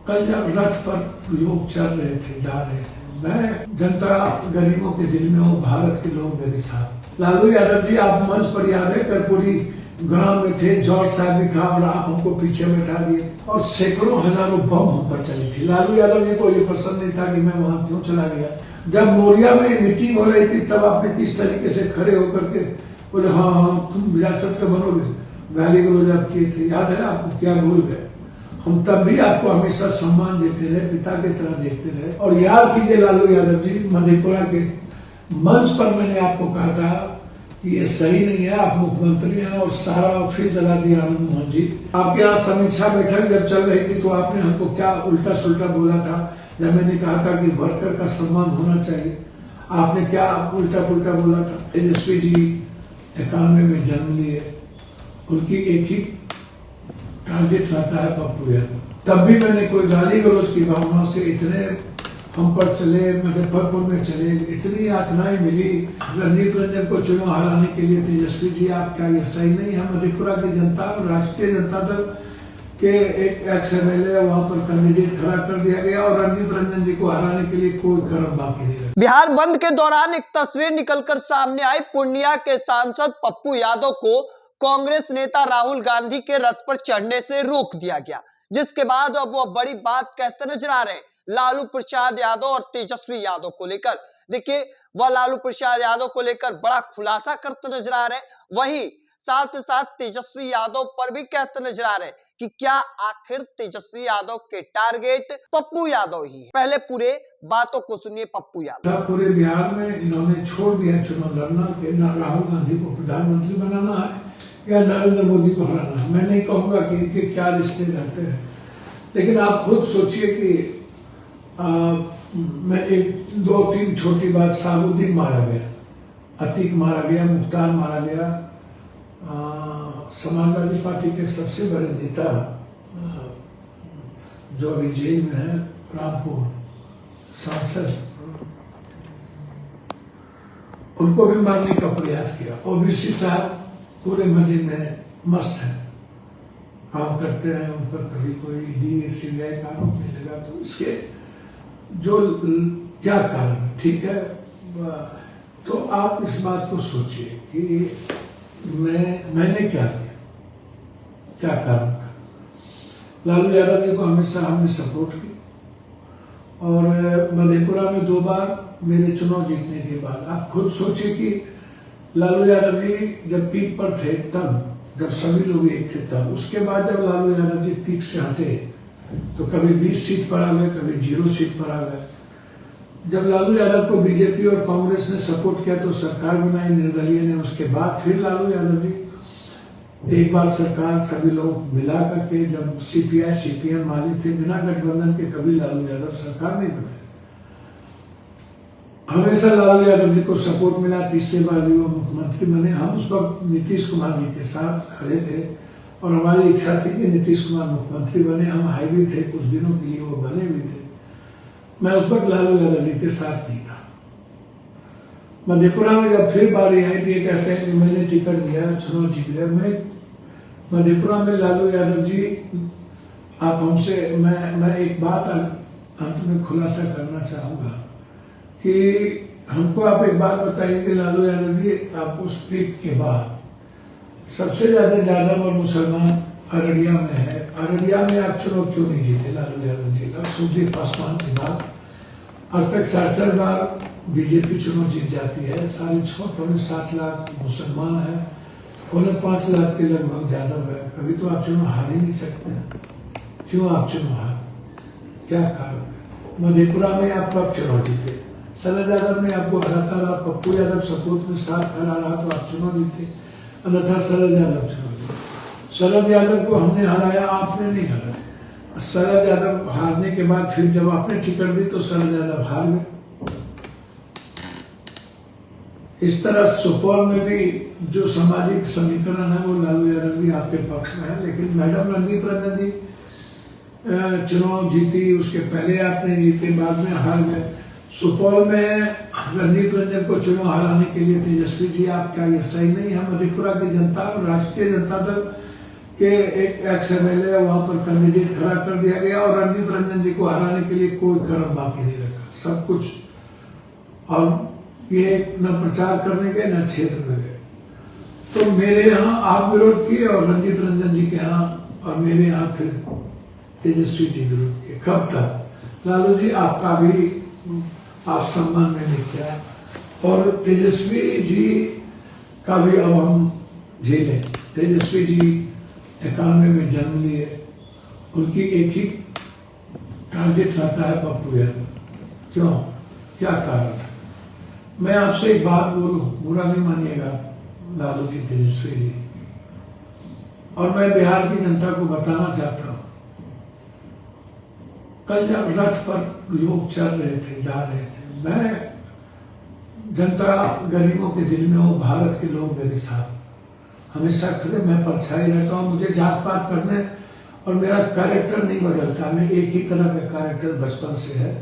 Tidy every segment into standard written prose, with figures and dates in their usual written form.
कल जब रथ पर लोग चल रहे थे, जा रहे थे, मैं जनता गरीबों के दिल में हूँ, भारत के लोग मेरे साथ। लालू यादव जी, आप मंच पर याद है कर्पूरी ग्राम में थे, जॉर्ज साहब भी था और आप हमको पीछे बैठा दिए और सैकड़ों हजारों बम हम पर चली थी। लालू यादव जी को ये पसंद नहीं था कि मैं वहां क्यों चला गया। जब मोरिया में मीटिंग हो रही थी तब आपने किस तरीके से खड़े होकर के बोले हाँ हाँ तुम रियासत का बनोगे, गाली गलौज आप किए थे, याद है आपको? क्या भूल गए? हम तब भी आपको हमेशा सम्मान देते रहे, पिता की तरह देखते रहे। और याद कीजिए लालू यादव जी, मधेपुरा के मंच पर मैंने आपको कहा था कि ये सही नहीं है, आप मुख्यमंत्री हैं और सारा ऑफिस जला दिया आनंद मोहन जी। आपके यहाँ समीक्षा बैठक जब चल रही थी तो आपने हमको क्या उल्टा सुल्टा बोला था। जब मैंने कहा था कि वर्कर का सम्मान होना चाहिए, आपने क्या उल्टा पुल्टा बोला था। तेजस्वी जी 91 में जन्म लिए, उनकी एक ही टारगेट रहता है पप्पू यादव। तब भी मैंने कोई गाली गलौज की भावना से इतने हम पर चले, मुजफ्फरपुर में चले, इतनी यातनाएं मिली। रणजीत रंजन को चुनाव हराने के लिए तेजस्वी जी, आप क्या ये सही नहीं है? मधेपुरा की जनता और राष्ट्रीय जनता दल के एक एक्स MLA वहां पर कैंडिडेट खड़ा कर दिया गया और रणजीत रंजन जी को हराने के लिए कोई कर्म बाकी नहीं रहा। बिहार बंद के दौरान एक तस्वीर निकलकर सामने आई। पूर्णिया के सांसद पप्पू यादव को कांग्रेस नेता राहुल गांधी के रथ पर चढ़ने से रोक दिया गया, जिसके बाद अब वह बड़ी बात कहते नजर आ रहे हैं लालू प्रसाद यादव और तेजस्वी यादव को लेकर। देखिए, वह लालू प्रसाद यादव को लेकर बड़ा खुलासा करते नजर आ रहे हैं, वहीं साथ ही साथ तेजस्वी यादव पर भी कहते नजर आ रहे हैं कि क्या आखिर तेजस्वी यादव के टारगेट पप्पू यादव ही है। पहले पूरे बातों को सुनिए पप्पू यादव। पूरे बिहार में इन्होंने छोड़ दिया चुनाव लड़ना कि न राहुल गांधी को प्रधानमंत्री बनाना है या नरेंद्र मोदी को हराना है। मैं नहीं कहूंगा कि इनके क्या रिश्ते रहते हैं, लेकिन आप खुद सोचिए कि मैं एक दो तीन छोटी बात, साबुद्दीन मारा गया, अतीक मारा गया, मुख्तार मारा गया, समाजवादी पार्टी के सबसे बड़े नेता जो अभी जेल में है, रामपुर सांसद, उनको भी मारने का प्रयास किया। ओबीसी साहब पूरे मजे में मस्त है, काम करते हैं, उन पर कभी कोई ईडी CBI का आरोप नहीं लगा। तो इसके जो क्या कारण, ठीक है, तो आप इस बात को सोचिए कि मैंने क्या किया, क्या कारण था। लालू यादव जी को हमेशा हमने सपोर्ट की और मधेपुरा में 2 बार मेरे चुनाव जीतने के बाद आप खुद सोचिए कि लालू यादव जी जब पीक पर थे, तब जब सभी लोग एक थे, तब उसके बाद जब लालू यादव जी पीक से हटे तो कभी 20 सीट पर आ गए, कभी 0 सीट पर आ गए। जब लालू यादव को बीजेपी और कांग्रेस ने सपोर्ट किया तो सरकार बनाई निर्दलीय ने, उसके बाद फिर लालू यादव जी एक बार सरकार सभी लोग मिला करके, जब CPI CPM वाले थे, बिना गठबंधन के कभी लालू यादव सरकार नहीं बनाई। हमेशा लालू यादव जी को सपोर्ट मिला, तीसरी बार भी वो मुख्यमंत्री बने। हम उस वक्त नीतीश कुमार जी के साथ खड़े थे और हमारी इच्छा थी कि नीतीश कुमार मुख्यमंत्री बने। हम हाई भी थे, कुछ दिनों के लिए वो बने भी थे। मैं उस वक्त लालू यादव जी के साथ नहीं था। मधेपुरा में जब फिर बारी आई तो ये कहते हैं कि मैंने टिकट दिया, चुनाव जीत गया। मैं मधेपुरा में लालू यादव जी, आप हमसे, मैं एक बात अंत में खुलासा करना चाहूंगा कि हमको आप एक बात बताइए कि लालू यादव जी, आप उस पीक के बाद सबसे ज्यादा यादव और मुसलमान अररिया में है, अररिया में आप चुनाव क्यों नहीं जीते लालू यादव जी का? सुखदेव पासवान के बाद आज तक 4 बार बीजेपी चुनाव जीत जाती है। 6.5-7 लाख मुसलमान है, 5 लाख के लगभग यादव है। कभी तो आप चुनाव हार ही नहीं सकते हैं। क्यों आप चुनाव हार, क्या कारण है? मधेपुरा में आप कब चुनाव जीते? शरद यादव ने आपको हराता रहा, पप्पू यादव सपोर्ट में साथ खड़ा रहा तो आप चुनाव जीते, अन्यथा शरद यादव चुनाव जीते। शरद यादव को हमने हराया, आपने नहीं हराया। शरद यादव हारने के बाद फिर जब आपने टिकट दी तो शरद यादव हार गए। इस तरह सुपौल में भी जो सामाजिक समीकरण है वो लालू यादव जी आपके पक्ष में है, लेकिन मैडम रणजीत रंजन जी चुनाव जीती, उसके पहले आपने जीते, बाद में हार गए। सुपौल में रणजीत रंजन को चुनाव हराने के लिए तेजस्वी जी, आप क्या ये सही नहीं है? मधेपुरा की जनता और राष्ट्रीय जनता दल कि एक एक्स MLA वहां पर कैंडिडेट खड़ा कर दिया गया और रंजीत रंजन जी को हराने के लिए कोई कर्म बाकी नहीं रखा, सब कुछ। और ये न प्रचार करने गए न क्षेत्र में गए। तो मेरे यहाँ आप विरोध किए और रंजीत रंजन जी के यहाँ और मेरे यहाँ फिर तेजस्वी जी विरोध किए। कब तक? लालू जी आपका भी आप सम्मान में नहीं किया और तेजस्वी जी का भी अब हम झेलें। तेजस्वी जी 91 में जन्म लिए, उनकी एक ही टारगेट रहता है पप्पू यादव। क्यों? क्या कारण? मैं आपसे एक बात बोलूं, बुरा नहीं मानिएगा लालू जी, तेजस्वी जी, और मैं बिहार की जनता को बताना चाहता हूं। कल जब रथ पर लोग चल रहे थे, जा रहे थे, मैं जनता गरीबों के दिल में हूं, भारत के लोग मेरे साथ हमेशा खड़े, मैं परछाई रहता हूं। मुझे जात पात करने और मेरा कैरेक्टर नहीं बदलता, मैं एक ही तरह का कैरेक्टर बचपन से है।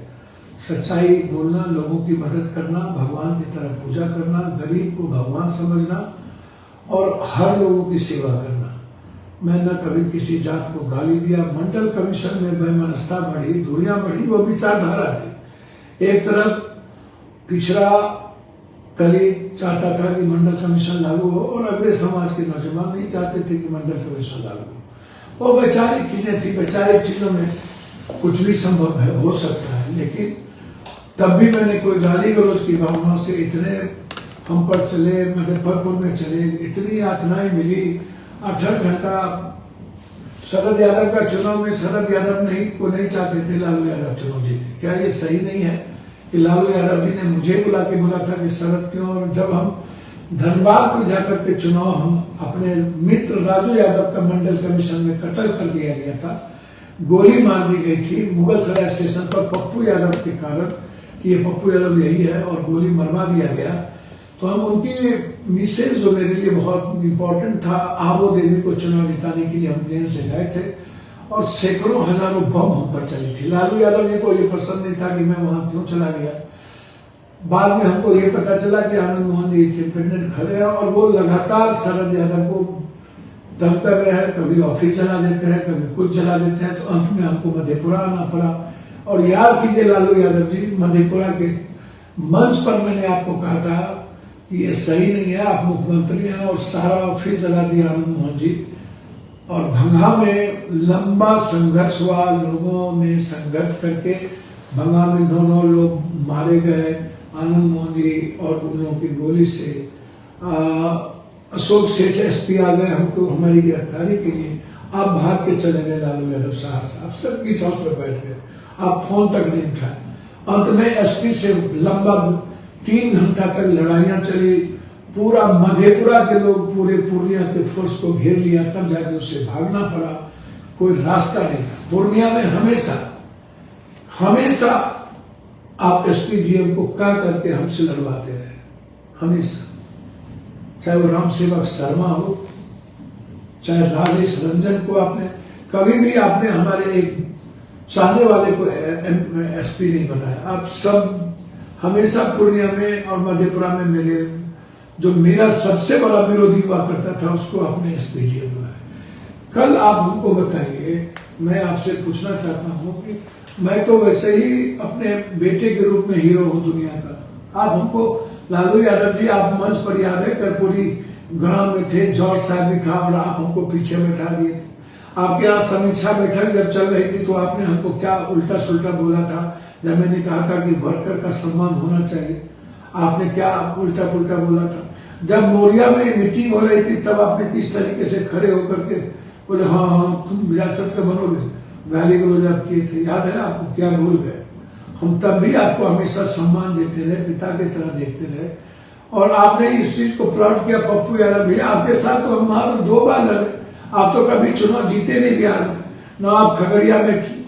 सच्चाई बोलना, लोगों की मदद करना, भगवान की तरह पूजा करना, गरीब को भगवान समझना और हर लोगों की सेवा करना। मैं न कभी किसी जात को गाली दिया। मंडल कमीशन में वैमनस्यता बढ़ी, दूरियां बढ़ी, वो विचारधारा थी। एक तरफ पिछड़ा कली चाहता था कि मंडल कमीशन लागू हो और अगले समाज के नौजवान नहीं चाहते थे कि मंडल कमीशन लागू हो। वो वैचारिक चीजें थी, वैचारिक चीजों में कुछ भी संभव है, हो सकता है, लेकिन तब भी मैंने कोई गाली गलौज की भावना से इतने हम पर चले, मुजफ्फरपुर में चले, इतनी यातनाएं मिली। 8 घंटा शरद यादव का चुनाव में शरद यादव को नहीं चाहते थे लालू यादव चुनाव जीते। क्या ये सही नहीं है कि लालू यादव जी ने मुझे बुला था कि शरद क्यों? और जब हम धनबाद में जाकर के चुनाव, हम अपने मित्र राजू यादव का मंडल कमीशन में कत्ल कर दिया गया था, गोली मार दी गई थी मुगल सराय स्टेशन पर पप्पू यादव के कारण कि ये पप्पू यादव यही है, और गोली मरवा दिया गया। तो हम उनकी मिसेज जो मेरे लिए बहुत इंपॉर्टेंट था, आबो देवी को चुनाव जिताने के लिए हम प्लेन से गए थे और सैकड़ों हजारों बम हम पर चली थी। लालू यादव जी को ये पसंद नहीं था कि मैं वहां क्यों चला गया। बाद में हमको ये पता चला कि आनंद मोहन जी इंडिपेंडेंट खड़े हैं और वो लगातार शरद यादव को तंग कर रहे हैं, कभी ऑफिस जला देते हैं, कभी कुछ जला देते हैं। तो अंत में हमको मधेपुरा आना पड़ा। और याद कीजिए लालू यादव जी, मधेपुरा के मंच पर मैंने आपको कहा था कि ये सही नहीं है, आप मुख्यमंत्री हैं, और सारा ऑफिस जला दिया आनंद मोहन जी। और भंगा में लंबा संघर्ष हुआ, लोगों ने संघर्ष करके भंगा में 9 लोग मारे गए आनंद मोहन जी और उन लोगों की गोली से। अशोक सेठ SP आ गए हमको हमारी गिरफ्तारी के लिए। आप भाग के चले गए लालू यादव साहब सब गीट हाउस पर बैठ गए, आप फोन तक नहीं उठाए। अंत में SP से लंबा 3 घंटा तक लड़ाइयां चली, पूरा मधेपुरा के लोग पूरे पूर्णिया के फोर्स को घेर लिया, तब जाके उसे भागना पड़ा, कोई रास्ता नहीं था। पूर्णिया में हमेशा आप SP GM को कह करके हमसे लड़वाते रहे, हमेशा, चाहे वो राम सेवक शर्मा हो, चाहे राजेश रंजन को आपने कभी भी आपने हमारे एक चाहने वाले को SP नहीं बनाया। आप सब हमेशा पूर्णिया में और मधेपुरा में मेरे जो मेरा सबसे बड़ा विरोधी हुआ करता था उसको आपने SP GM बनाया। कल आप हमको बताइए, मैं आपसे पूछना चाहता हूँ कि मैं तो वैसे ही अपने बेटे के रूप में हीरो हूँ दुनिया का। आप हमको लालू यादव जी, आप मंच पर याद है कर्पूरी ग्राम में थे, जॉर्ज साहब भी था और आप हमको पीछे बैठा दिए थे। आपके यहाँ समीक्षा बैठक जब चल रही थी तो आपने हमको क्या उल्टा सुल्टा बोला था। जब मैंने कहा था कि वर्कर का सम्मान होना चाहिए, आपने क्या उल्टा पुल्टा बोला था। जब मोरिया में मीटिंग हो रही थी तब आपने किस तरीके से खड़े होकर के बोले हाँ तुम विरासत का बनोगे, गाली गलौज आप किए थे, याद है आपको, क्या भूल गए। हम तब भी आपको हमेशा सम्मान देते रहे, पिता की तरह देखते रहे, और आपने इस चीज को प्लॉट किया। पप्पू यादव भैया आपके साथ तो हम मात्र 2 बार लड़े, आप तो कभी चुनाव जीते नहीं बिहार में। न आप खगड़िया में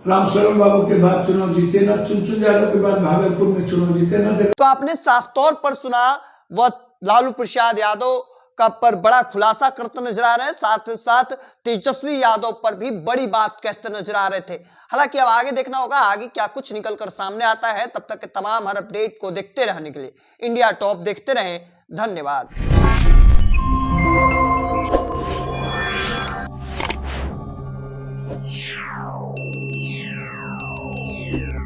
रामशरण बाबू के बाद चुनाव जीते, न चुनचुन यादव के बाद भागलपुर में चुनाव जीते, न। तो आपने साफ तौर पर सुना, वह लालू प्रसाद यादव का पर बड़ा खुलासा करते नजर आ रहे हैं, साथ ही साथ तेजस्वी यादव पर भी बड़ी बात कहते नजर आ रहे थे। हालांकि अब आगे देखना होगा आगे क्या कुछ निकलकर सामने आता है। तब तक के तमाम हर अपडेट को देखते रहने के लिए इंडिया टॉप देखते रहें। धन्यवाद। है।